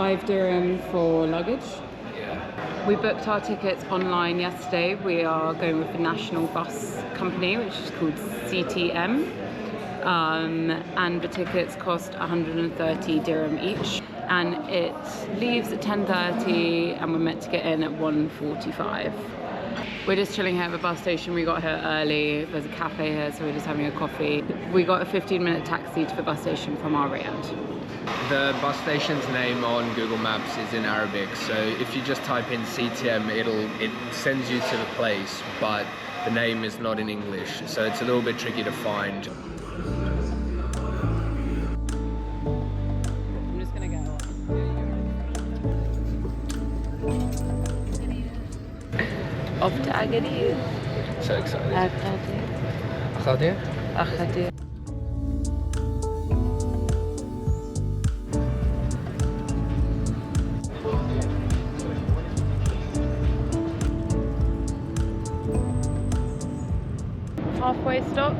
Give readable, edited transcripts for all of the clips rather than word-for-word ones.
5 dirham for luggage. Yeah. We booked our tickets online yesterday. We are going with the national bus company, which is called CTM. And the tickets cost 130 dirham each. And it leaves at 10:30 and we're meant to get in at 1:45. We're just chilling here at the bus station. We got here early. There's a cafe here, so we're just having a coffee. We got a 15-minute taxi to the bus station from our end. The bus station's name on Google Maps is in Arabic, so if you just type in CTM, it sends you to the place, but the name is not in English, so it's a little bit tricky to find. I'm just gonna get off to Agadir. So excited. Agadir. Agadir? Agadir. Halfway stop.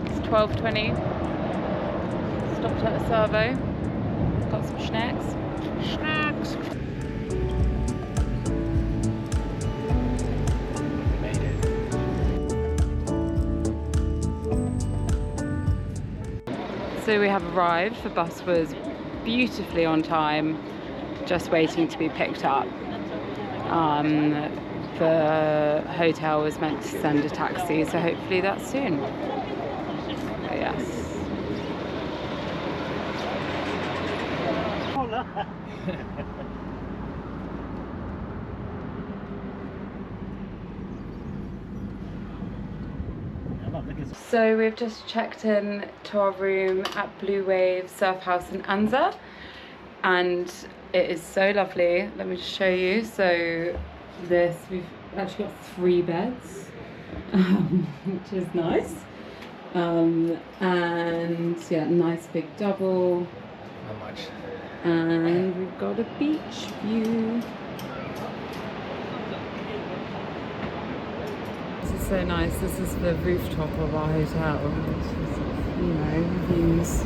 It's 12:20. Stopped at a servo. Got some snacks. Snacks. Made it. So we have arrived. The bus was beautifully on time, just waiting to be picked up. The hotel was meant to send a taxi, so hopefully that's soon. But yes. So we've just checked in to our room at Blue Wave Surf House in Anza, and it is so lovely. Let me just show you. So we've actually got 3 beds, which is nice. And yeah, nice big double. How much? And we've got a beach view. This is so nice. This is the rooftop of our hotel, which is, you know, views.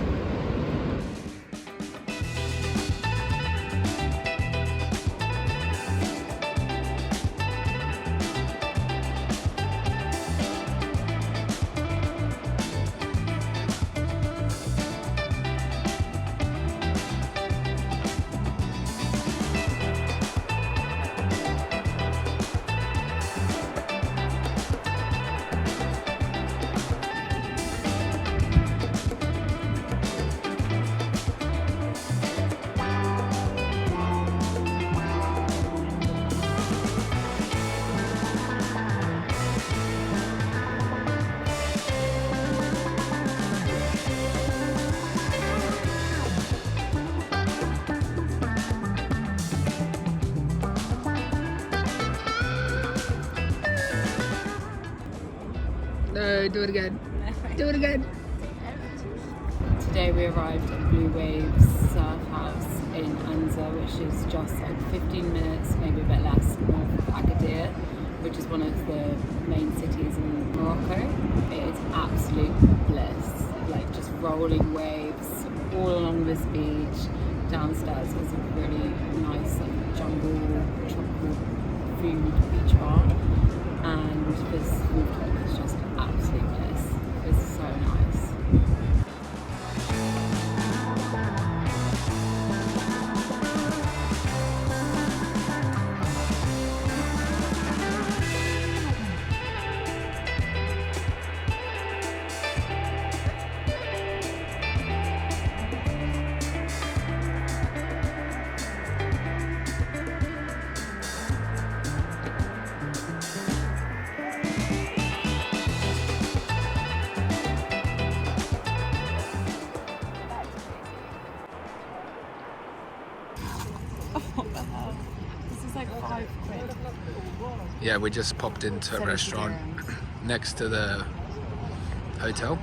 No, do it again. Do it again. Today we arrived at Blue Waves Surf House in Anza, which is just like 15 minutes, maybe a bit less, north of Agadir, which is one of the main cities in Morocco. It is absolute bliss, like just rolling waves all along this beach. Downstairs is a really nice like jungle tropical food beach bar, and this rooftop is just absolute bliss. It's so nice. What the hell? This is like £5. Yeah, we just popped into a restaurant next to the hotel.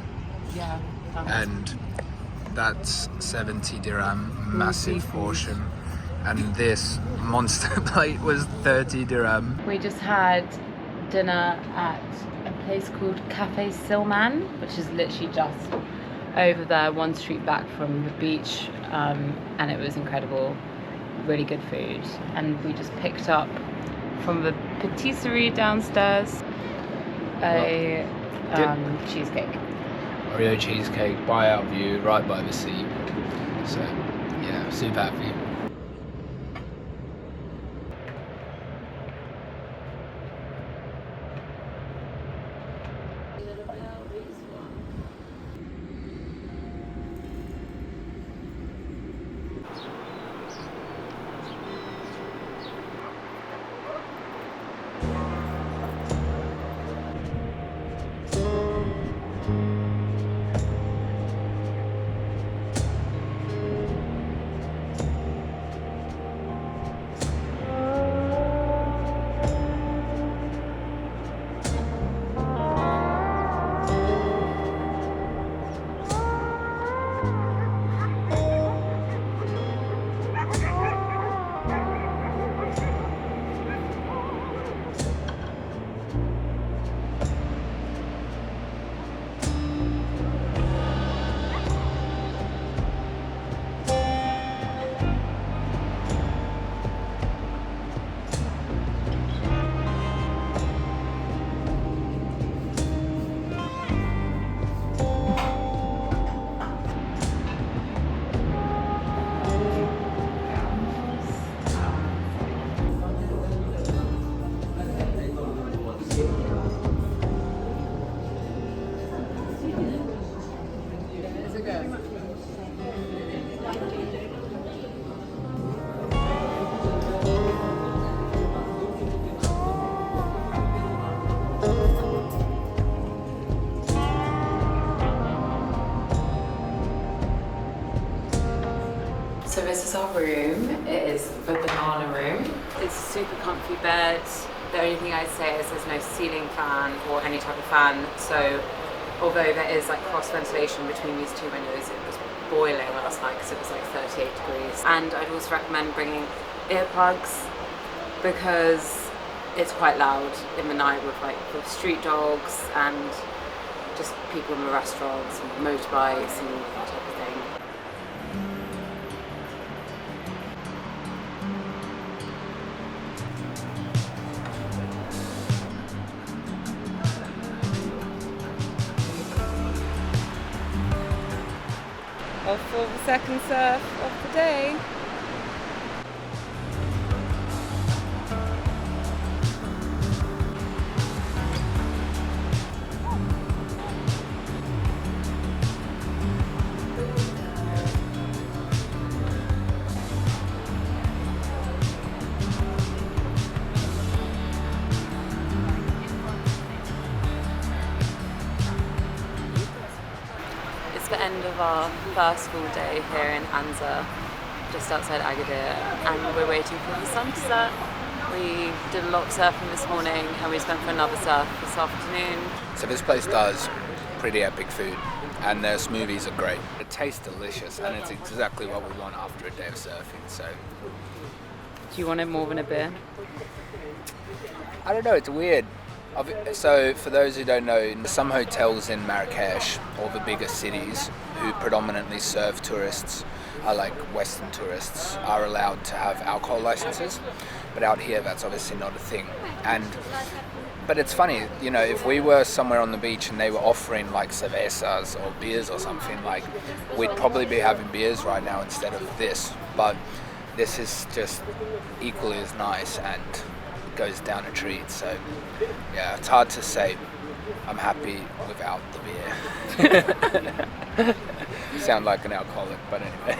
Yeah. And that's 70 dirham, massive portion. And this monster plate was 30 dirham. We just had dinner at a place called Cafe Silman, which is literally just over there, one street back from the beach, and it was incredible. really good food. And we just picked up from the patisserie downstairs a cheesecake. Oreo cheesecake, buyout view, right by the sea. So yeah, super happy. So this is our room. It is the banana room. It's a super comfy bed. The only thing I'd say is there's no ceiling fan or any type of fan. So although there is like cross ventilation between these two windows, it was boiling last night because it was like 38 degrees. And I'd also recommend bringing earplugs because it's quite loud in the night with like the street dogs and just people in the restaurants and motorbikes and that type of thing. Off for the second surf of the day. The end of our first full day here in Anza, just outside Agadir, and we're waiting for the sun to set. We did a lot of surfing this morning and we spent for another surf this afternoon. So this place does pretty epic food and their smoothies are great. It tastes delicious and it's exactly what we want after a day of surfing. So do you want it more than a beer? I don't know, it's weird. So for those who don't know, some hotels in Marrakech, or the bigger cities, who predominantly serve tourists, are like Western tourists, are allowed to have alcohol licenses. But out here, that's obviously not a thing. But it's funny, you know, if we were somewhere on the beach and they were offering like cervezas or beers or something, like we'd probably be having beers right now instead of this. But this is just equally as nice and goes down a treat. So yeah, it's hard to say I'm happy without the beer. Sound like an alcoholic, but anyway.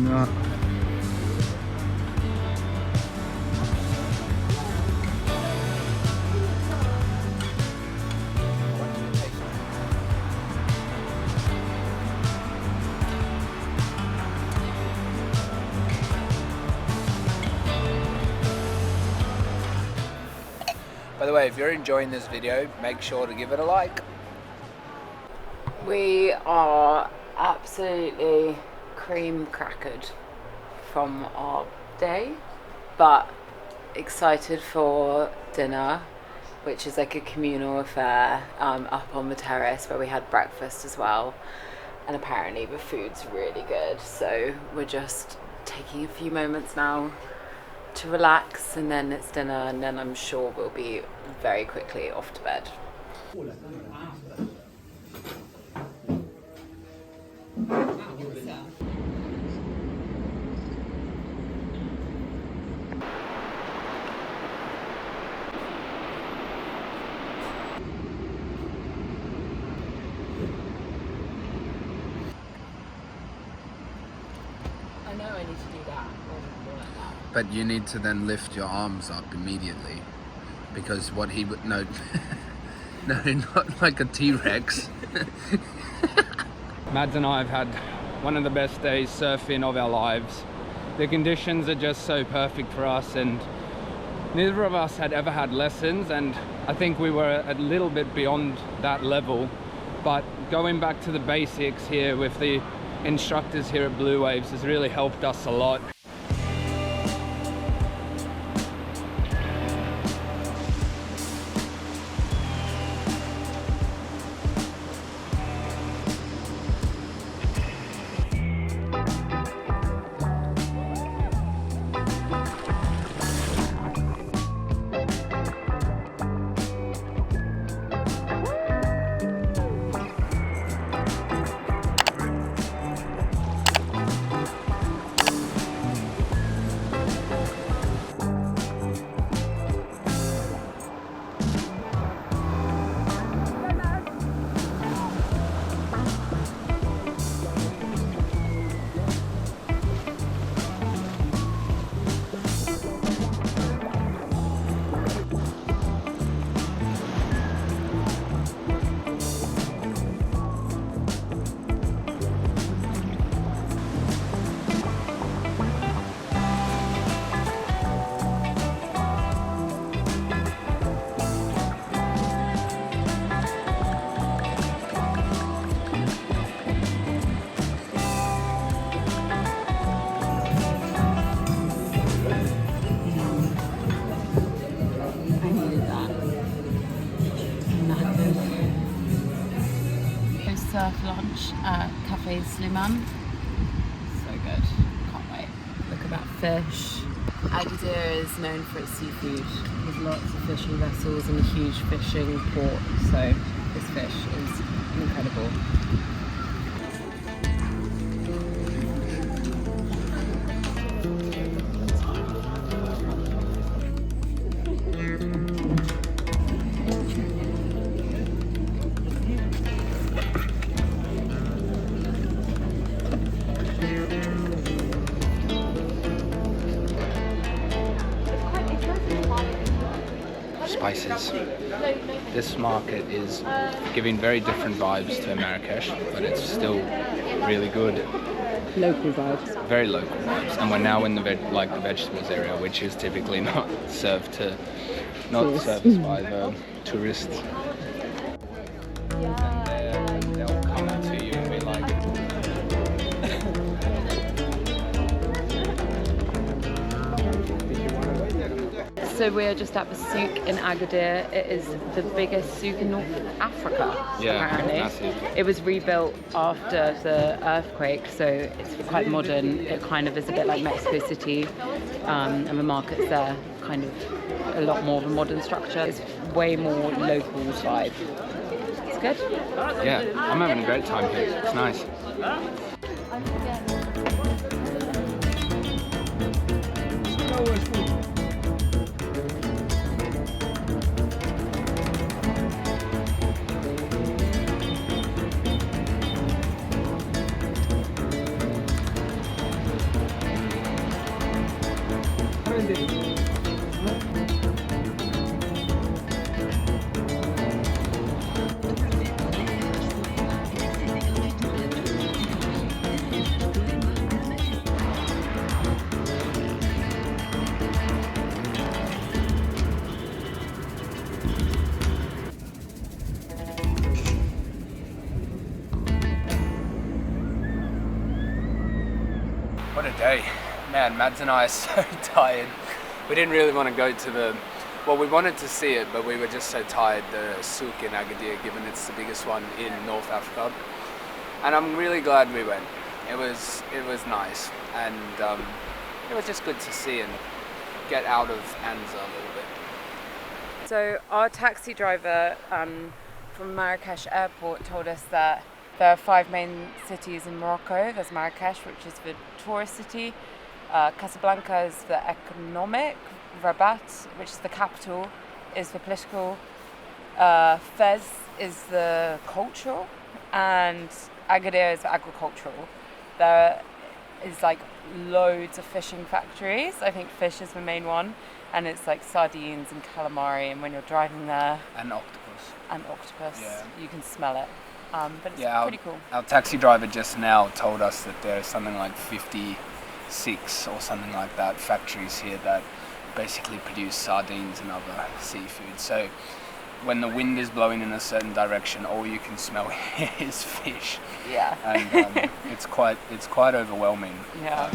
No. By the way, if you're enjoying this video, make sure to give it a like. We are absolutely cream crackered from our day, but excited for dinner, which is like a communal affair up on the terrace where we had breakfast as well. And apparently the food's really good. So we're just taking a few moments now to relax, and then it's dinner, and then I'm sure we'll be very quickly off to bed. I know I need to do that. But you need to then lift your arms up immediately, because what he would no, no, not like a T-Rex. Mads and I have had one of the best days surfing of our lives. The conditions are just so perfect for us, and neither of us had ever had lessons, and I think we were a little bit beyond that level. But going back to the basics here with the instructors here at Blue Waves has really helped us a lot. Surf lunch at Cafe Sliman. So good. Can't wait. Look at that fish. Agadir is known for its seafood. There's lots of fishing vessels and a huge fishing port. So this fish is incredible. Spices. This market is giving very different vibes to Marrakech, but it's still really good. Local vibes. Very local vibes. And we're now in the the vegetables area, which is typically not serviced by the tourists. And they'll come to you and be like, So we're just at the Souk in Agadir. It is the biggest souk in North Africa, apparently. Massive. It was rebuilt after the earthquake, so it's quite modern. It kind of is a bit like Mexico City, and the markets there kind of a lot more of a modern structure. It's way more local vibe. It's good. Yeah, I'm having a great time here. It's nice. What a day. Man, Mads and I are so tired. We didn't really want to go to the Well, we wanted to see it, but we were just so tired. The Souk in Agadir, given it's the biggest one in North Africa, and I'm really glad we went. It was nice, and it was just good to see and get out of Anza a little bit. So our taxi driver from Marrakech airport told us that there are 5 main cities in Morocco. There's Marrakech, which is the tourist city. Casablanca is the economic. Rabat, which is the capital, is the political. Fez is the cultural, and Agadir is the agricultural. There is like loads of fishing factories. I think fish is the main one, and it's like sardines and calamari. And when you're driving there, And octopus. yeah, you can smell it. But it's pretty cool. Our taxi driver just now told us that there's something like 56 or something like that factories here that basically produce sardines and other seafood. So when the wind is blowing in a certain direction, all you can smell is fish. Yeah. And it's quite overwhelming. Yeah.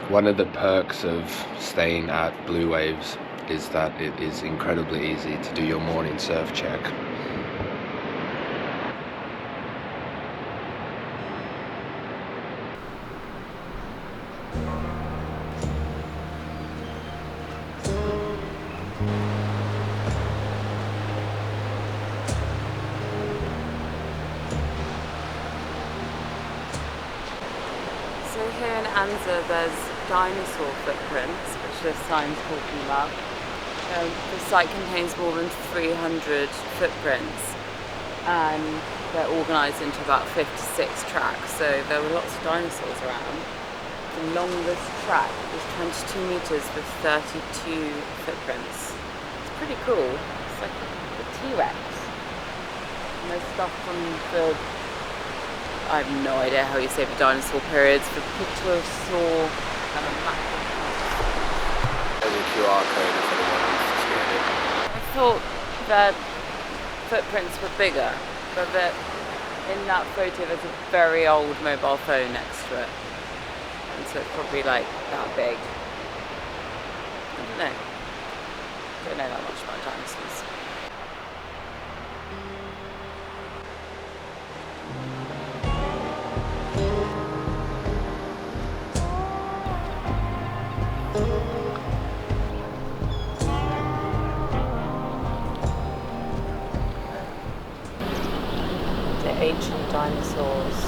One of the perks of staying at Blue Waves is that it is incredibly easy to do your morning surf check. So here in Anza there's dinosaur footprints, which this sign's talking about. The site contains more than 300 footprints and they're organised into about 56 tracks, so there were lots of dinosaurs around. The longest track is 22 metres with 32 footprints. It's pretty cool. It's like a T-Rex. And there's stuff from the, I have no idea how you say the dinosaur periods, the Pterosaur and a map. There's a QR code if anyone wants to scan it. I thought that footprints were bigger, but that in that photo there's a very old mobile phone next to it. And so it's probably like that big. I don't know. Don't know that much about dinosaurs. The ancient dinosaurs.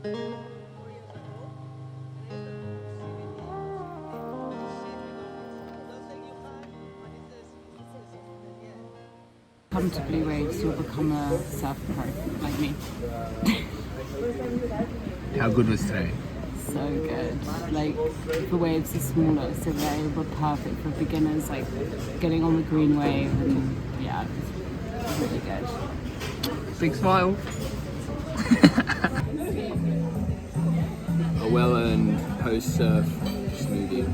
Come to Blue Waves, you'll become a surf pro like me. How good was today? So good. Like, the waves are smaller, so they were perfect for beginners, like getting on the green wave, and yeah, it was really good. Big smile. A well-earned post-surf smoothie.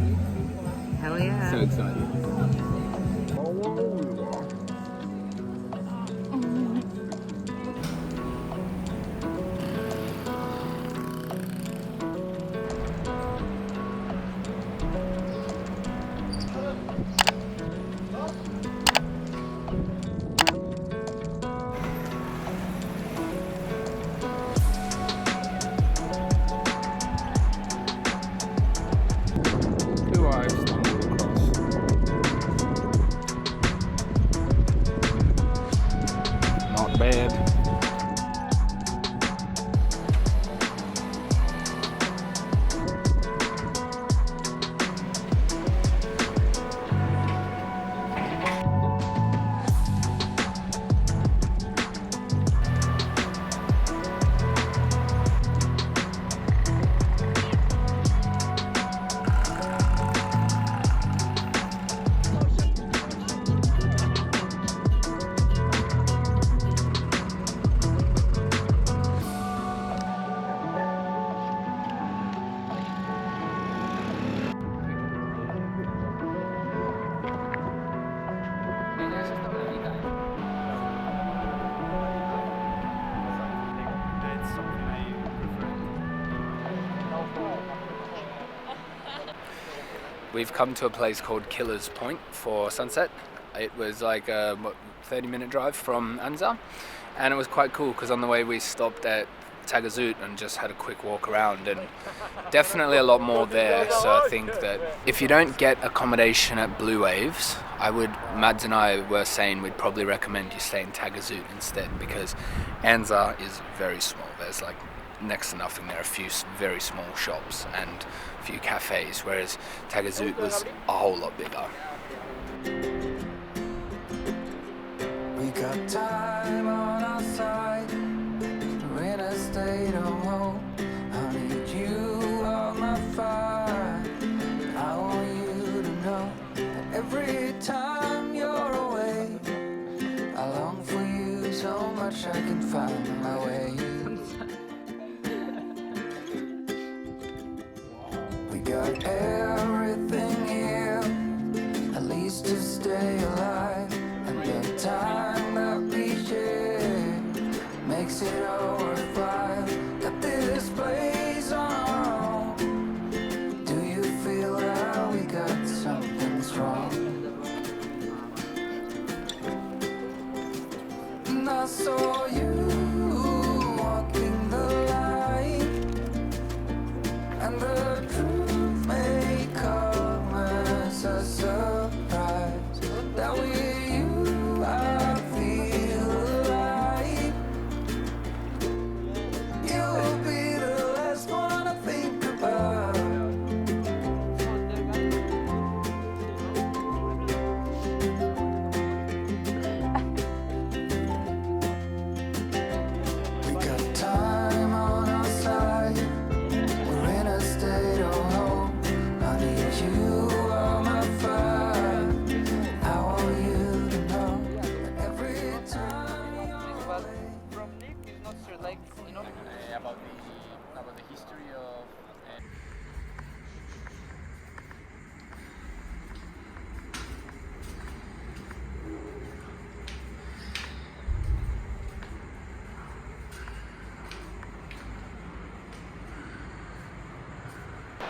Hell yeah. So excited. Not bad. We've come to a place called Killer's Point for sunset. It was like a 30-minute drive from Anza, and it was quite cool because on the way we stopped at Taghazout and just had a quick walk around, and definitely a lot more there. So I think that if you don't get accommodation at Blue Waves, Mads and I were saying we'd probably recommend you stay in Taghazout instead, because Anza is very small. There's like next to nothing. There are a few very small shops and a few cafes, whereas Taghazout was a whole lot bigger. We got time on our side. We're in a state of hope. I need you on my fire. I want you to know that every time you're away, I long for you so much I can find my way. We got everything here, at least to stay alive, and the time that we share makes it all worthwhile. Got this place on our own. Do you feel that we got something strong? And I saw you walking the line, and the truth may come as a surprise. That with you I feel alive. You'll be the last one I think about. We got time on our side. We're in a state of hope. I need you on my fire. I want you to know that every time you're away. From Nick is not sure, like, you know. About the history of.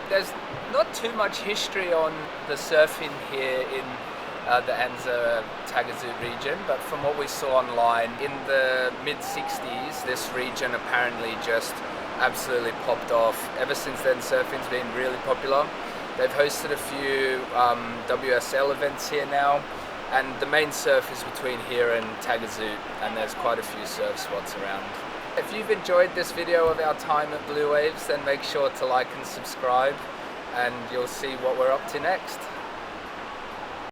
There's not too much history on the surfing here in the Anza Taghazout region, but from what we saw online, in the mid-60s, this region apparently just absolutely popped off. Ever since then, surfing's been really popular. They've hosted a few WSL events here now, and the main surf is between here and Taghazout, and there's quite a few surf spots around. If you've enjoyed this video of our time at Blue Waves, then make sure to like and subscribe, and you'll see what we're up to next.